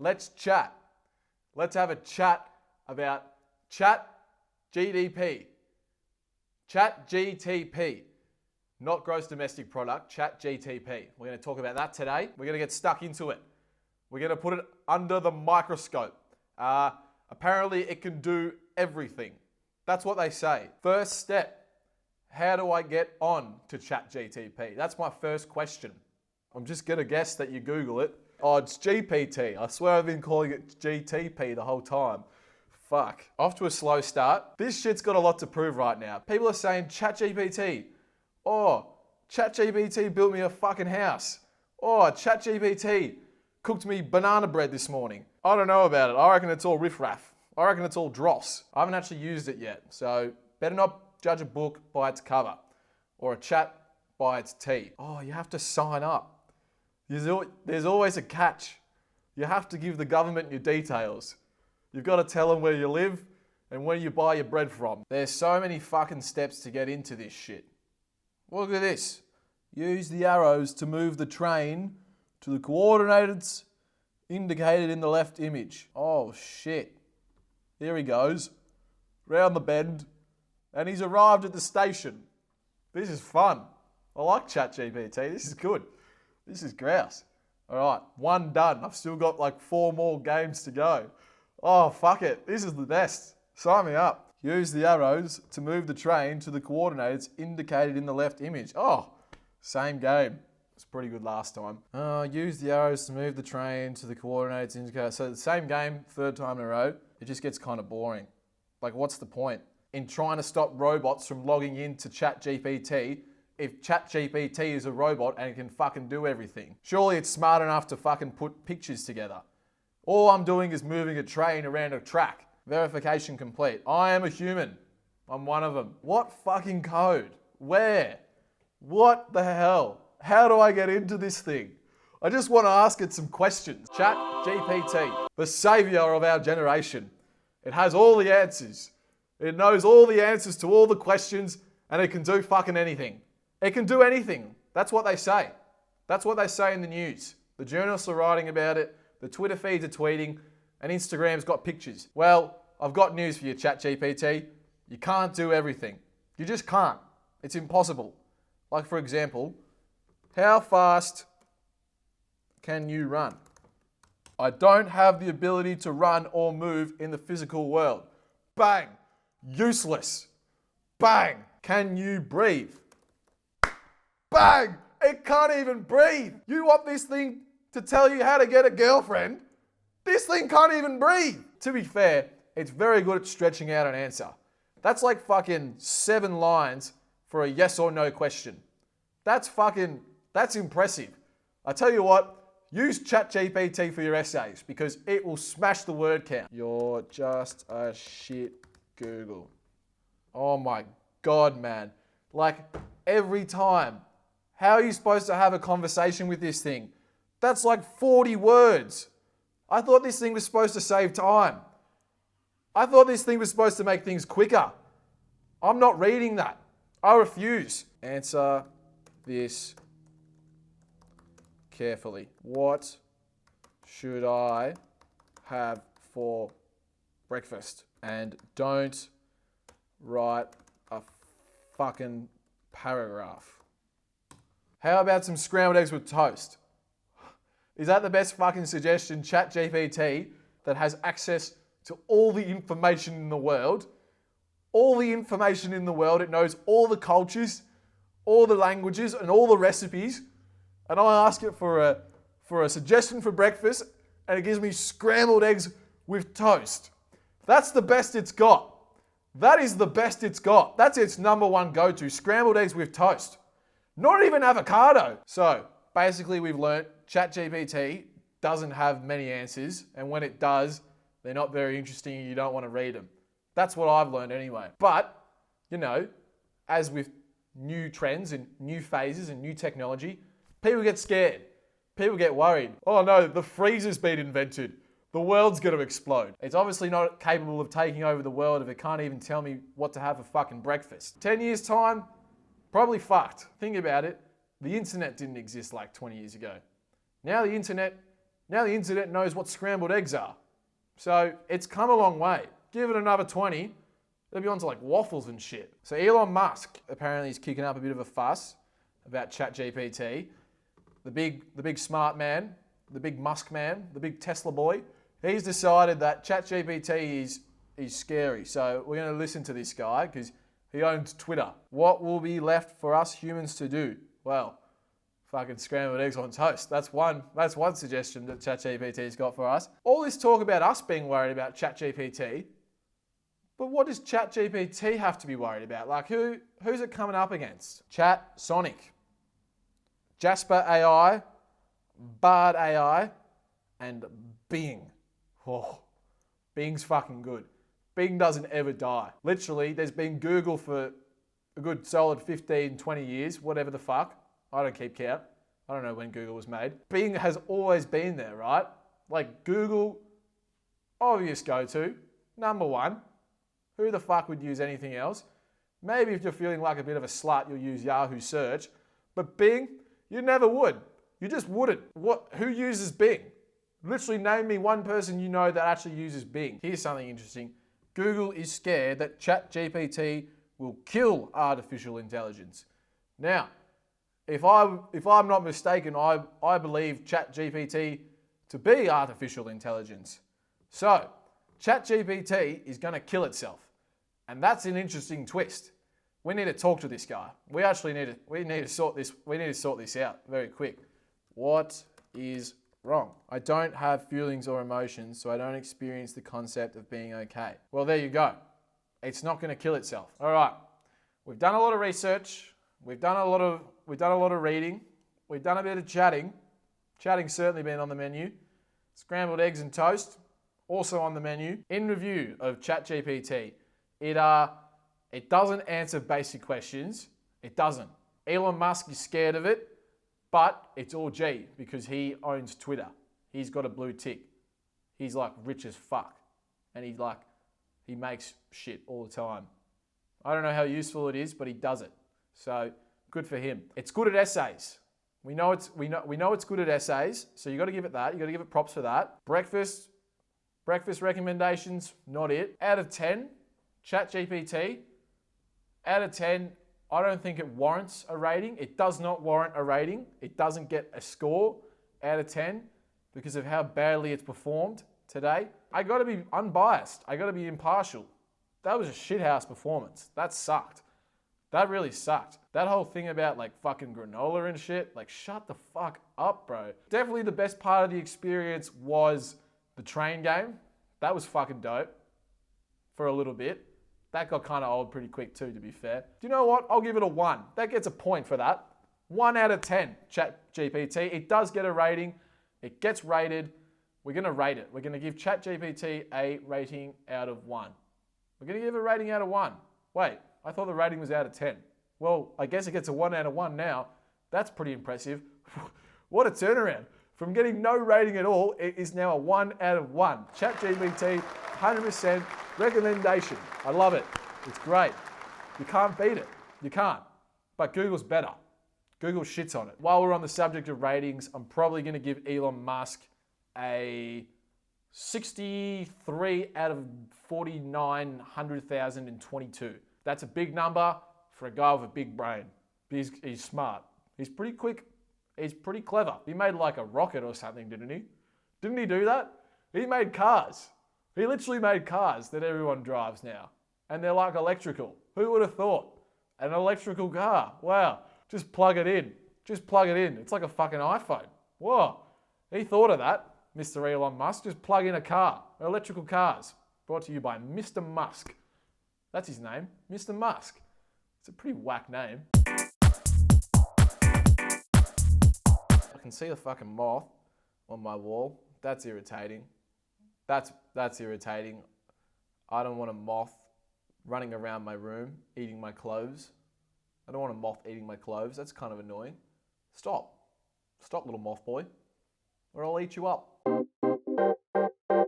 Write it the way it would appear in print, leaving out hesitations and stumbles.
let's chat. Let's have a chat about Chat GDP. Chat GTP. Not gross domestic product, Chat GTP. We're going to talk about that today. We're going to get stuck into it. We're going to put it under the microscope. Apparently it can do everything. That's what they say. First step, how do I get on to Chat GTP? That's my first question. I'm just going to guess that you Google it. Oh, it's GPT. I swear I've been calling it GTP the whole time. Fuck. Off to a slow start. This shit's got a lot to prove right now. People are saying ChatGPT. Oh, ChatGPT built me a fucking house. Oh, ChatGPT cooked me banana bread this morning. I don't know about it. I reckon it's all riffraff. I reckon it's all dross. I haven't actually used it yet, so better not judge a book by its cover or a chat by its tea. Oh, you have to sign up. There's always a catch. You have to give the government your details. You've got to tell them where you live and where you buy your bread from. There's so many fucking steps to get into this shit. Look at this. Use the arrows to move the train to the coordinates indicated in the left image. Oh shit. Here he goes. Round the bend. And he's arrived at the station. This is fun. I like ChatGPT. This is good. This is grouse. All right, one done. I've still got like 4 more games to go. Oh, fuck it. This is the best. Sign me up. Use the arrows to move the train to the coordinates indicated in the left image. Oh, same game. It's pretty good last time. Use the arrows to move the train to the coordinates indicated. So the same game, 3rd time in a row. It just gets kind of boring. Like, what's the point? In trying to stop robots from logging into ChatGPT, if ChatGPT is a robot and it can fucking do everything. Surely it's smart enough to fucking put pictures together. All I'm doing is moving a train around a track. Verification complete. I am a human. I'm one of them. What fucking code? Where? What the hell? How do I get into this thing? I just want to ask it some questions. ChatGPT, the savior of our generation. It has all the answers. It knows all the answers to all the questions and it can do fucking anything. It can do anything. That's what they say. That's what they say in the news. The journalists are writing about it. The Twitter feeds are tweeting, and Instagram's got pictures. Well, I've got news for you, ChatGPT. You can't do everything. You just can't. It's impossible. Like, for example, how fast can you run? I don't have the ability to run or move in the physical world. Bang. Useless. Bang. Can you breathe? Bang. It can't even breathe. You want this thing to tell you how to get a girlfriend? This thing can't even breathe. To be fair, it's very good at stretching out an answer. That's like fucking 7 lines for a yes or no question. That's impressive. I tell you what, use ChatGPT for your essays because it will smash the word count. You're just a shit Google. Oh my God, man. Like every time. How are you supposed to have a conversation with this thing? That's like 40 words. I thought this thing was supposed to save time. I thought this thing was supposed to make things quicker. I'm not reading that. I refuse. Answer this carefully. What should I have for breakfast? And don't write a fucking paragraph. How about some scrambled eggs with toast? Is that the best fucking suggestion? ChatGPT that has access to all the information in the world. All the information in the world. It knows all the cultures, all the languages, and all the recipes. And I ask it for a suggestion for breakfast, and it gives me scrambled eggs with toast. That's the best it's got. That is the best it's got. That's its number one go-to, scrambled eggs with toast. Not even avocado. So basically we've learnt ChatGPT doesn't have many answers, and when it does, they're not very interesting and you don't want to read them. That's what I've learned anyway. But, you know, as with new trends and new phases and new technology, people get scared. People get worried. Oh no, the freezer's been invented. The world's going to explode. It's obviously not capable of taking over the world if it can't even tell me what to have for fucking breakfast. 10 years time, probably fucked. Think about it. The internet didn't exist like 20 years ago. Now the internet Now the internet knows what scrambled eggs are. So it's come a long way. Give it another 20, they'll be on to like waffles and shit. So Elon Musk apparently is kicking up a bit of a fuss about ChatGPT. The big smart man, the big Musk man, the big Tesla boy, he's decided that ChatGPT is scary. So we're going to listen to this guy because he owns Twitter. What will be left for us humans to do? Well, fucking scrambled eggs on toast. That's one suggestion that ChatGPT's got for us. All this talk about us being worried about ChatGPT, but what does ChatGPT have to be worried about? Like who's it coming up against? ChatSonic, Jasper AI, Bard AI, and Bing. Oh, Bing's fucking good. Bing doesn't ever die. Literally, there's been Google for a good solid 15, 20 years, whatever the fuck. I don't keep count. I don't know when Google was made. Bing has always been there, right? Like Google, obvious go-to, number one. Who the fuck would use anything else? Maybe if you're feeling like a bit of a slut, you'll use Yahoo search. But Bing, you never would. You just wouldn't. Who uses Bing? Literally name me one person you know that actually uses Bing. Here's something interesting. Google is scared that ChatGPT will kill artificial intelligence. Now, if I'm not mistaken, I believe ChatGPT to be artificial intelligence. So, ChatGPT is going to kill itself. And that's an interesting twist. We need to talk to this guy. We need to sort this out very quick. What is wrong? I don't have feelings or emotions, so I don't experience the concept of being okay. Well, there you go. It's not going to kill itself. All right. We've done a lot of research. We've done a lot of reading. We've done a bit of chatting. Chatting's certainly been on the menu. Scrambled eggs and toast, also on the menu. In review of ChatGPT, it doesn't answer basic questions. It doesn't. Elon Musk is scared of it, but it's all G because he owns Twitter. He's got a blue tick. He's like rich as fuck. And he makes shit all the time. I don't know how useful it is, but he does it. So good for him. It's good at essays. We know it's good at essays, so you got to give it that. You got to give it props for that. Breakfast recommendations, not it. Out of 10, ChatGPT. Out of 10, I don't think it warrants a rating. It does not warrant a rating. It doesn't get a score out of 10 because of how badly it's performed today. I got to be unbiased. I got to be impartial. That was a shithouse performance. That sucked. That really sucked. That whole thing about like fucking granola and shit, like shut the fuck up, bro. Definitely the best part of the experience was the train game. That was fucking dope for a little bit. That got kind of old pretty quick too, to be fair. Do you know what? I'll give it a 1. That gets a point for that. 1 out of 10, ChatGPT. It does get a rating. It gets rated. We're going to rate it. We're going to give ChatGPT a rating out of 1. We're going to give it a rating out of 1. Wait, I thought the rating was out of 10. Well, I guess it gets a 1 out of 1 now. That's pretty impressive. What a turnaround. From getting no rating at all, it is now a 1 out of 1. ChatGPT, 100% recommendation. I love it. It's great. You can't beat it. You can't. But Google's better. Google shits on it. While we're on the subject of ratings, I'm probably going to give Elon Musk a 63 out of 49,100,022. That's a big number for a guy with a big brain. He's smart. He's pretty quick. He's pretty clever. He made like a rocket or something, didn't he? Didn't he do that? He made cars. He literally made cars that everyone drives now. And they're like electrical. Who would have thought? An electrical car. Wow. Just plug it in. Just plug it in. It's like a fucking iPhone. Whoa. He thought of that, Mr. Elon Musk. Just plug in a car. Electrical cars. Brought to you by Mr. Musk. That's his name. Mr. Musk. It's a pretty whack name. I can see the fucking moth on my wall. That's irritating. That's irritating. I don't want a moth running around my room, eating my clothes. I don't want a moth eating my clothes. That's kind of annoying. Stop. Stop, little moth boy, or I'll eat you up.